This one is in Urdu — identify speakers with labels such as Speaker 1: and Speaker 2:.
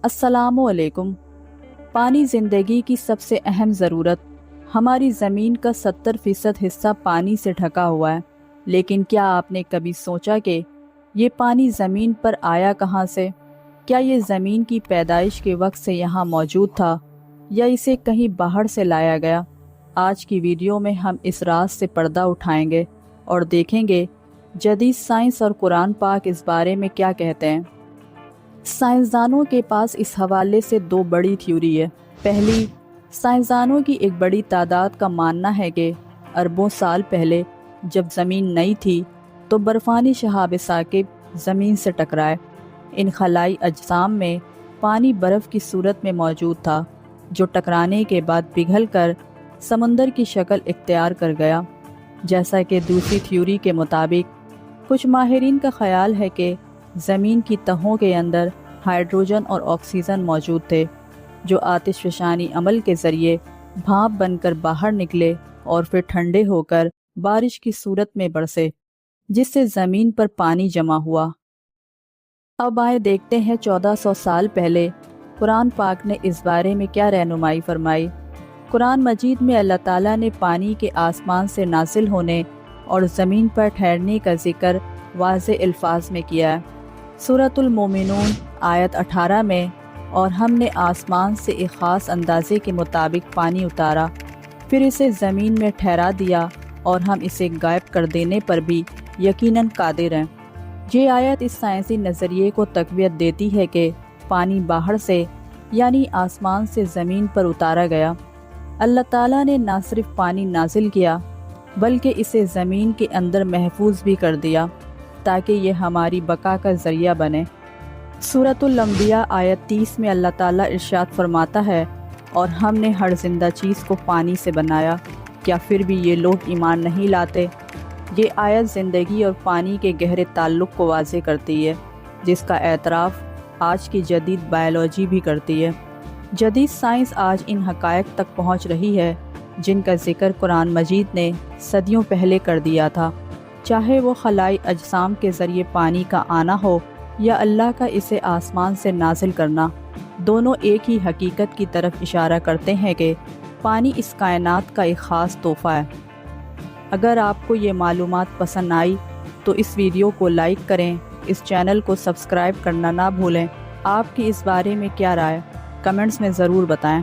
Speaker 1: السلام علیکم۔ پانی زندگی کی سب سے اہم ضرورت۔ ہماری زمین کا 70% حصہ پانی سے ڈھکا ہوا ہے، لیکن کیا آپ نے کبھی سوچا کہ یہ پانی زمین پر آیا کہاں سے؟ کیا یہ زمین کی پیدائش کے وقت سے یہاں موجود تھا یا اسے کہیں باہر سے لایا گیا؟ آج کی ویڈیو میں ہم اس راز سے پردہ اٹھائیں گے اور دیکھیں گے جدید سائنس اور قرآن پاک اس بارے میں کیا کہتے ہیں۔ سائنسدانوں کے پاس اس حوالے سے دو بڑی تھیوری ہے۔ پہلی، سائنسدانوں کی ایک بڑی تعداد کا ماننا ہے کہ اربوں سال پہلے جب زمین نئی تھی تو برفانی شہاب ثاقب زمین سے ٹکرائے۔ ان خلائی اجسام میں پانی برف کی صورت میں موجود تھا، جو ٹکرانے کے بعد پگھل کر سمندر کی شکل اختیار کر گیا۔ جیسا کہ دوسری تھیوری کے مطابق کچھ ماہرین کا خیال ہے کہ زمین کی تہوں کے اندر ہائیڈروجن اور آکسیجن موجود تھے، جو آتش فشانی عمل کے ذریعے بھاپ بن کر باہر نکلے اور پھر ٹھنڈے ہو کر بارش کی صورت میں برسے، جس سے زمین پر پانی جمع ہوا۔ اب آئے دیکھتے ہیں 1400 سال پہلے قرآن پاک نے اس بارے میں کیا رہنمائی فرمائی۔ قرآن مجید میں اللہ تعالیٰ نے پانی کے آسمان سے نازل ہونے اور زمین پر ٹھہرنے کا ذکر واضح الفاظ میں کیا ہے۔ سورۃ المومنون آیت 18 میں، اور ہم نے آسمان سے ایک خاص اندازے کے مطابق پانی اتارا، پھر اسے زمین میں ٹھہرا دیا اور ہم اسے غائب کر دینے پر بھی یقیناً قادر ہیں۔ یہ آیت اس سائنسی نظریے کو تقویت دیتی ہے کہ پانی باہر سے یعنی آسمان سے زمین پر اتارا گیا۔ اللہ تعالیٰ نے نہ صرف پانی نازل کیا بلکہ اسے زمین کے اندر محفوظ بھی کر دیا تاکہ یہ ہماری بقا کا ذریعہ بنے۔ سورۃ الانبیاء آیت 30 میں اللہ تعالیٰ ارشاد فرماتا ہے، اور ہم نے ہر زندہ چیز کو پانی سے بنایا، کیا پھر بھی یہ لوگ ایمان نہیں لاتے؟ یہ آیت زندگی اور پانی کے گہرے تعلق کو واضح کرتی ہے، جس کا اعتراف آج کی جدید بائیولوجی بھی کرتی ہے۔ جدید سائنس آج ان حقائق تک پہنچ رہی ہے جن کا ذکر قرآن مجید نے صدیوں پہلے کر دیا تھا، چاہے وہ خلائی اجسام کے ذریعے پانی کا آنا ہو یا اللہ کا اسے آسمان سے نازل کرنا، دونوں ایک ہی حقیقت کی طرف اشارہ کرتے ہیں کہ پانی اس کائنات کا ایک خاص تحفہ ہے۔ اگر آپ کو یہ معلومات پسند آئی تو اس ویڈیو کو لائک کریں، اس چینل کو سبسکرائب کرنا نہ بھولیں۔ آپ کی اس بارے میں کیا رائے؟ کمنٹس میں ضرور بتائیں۔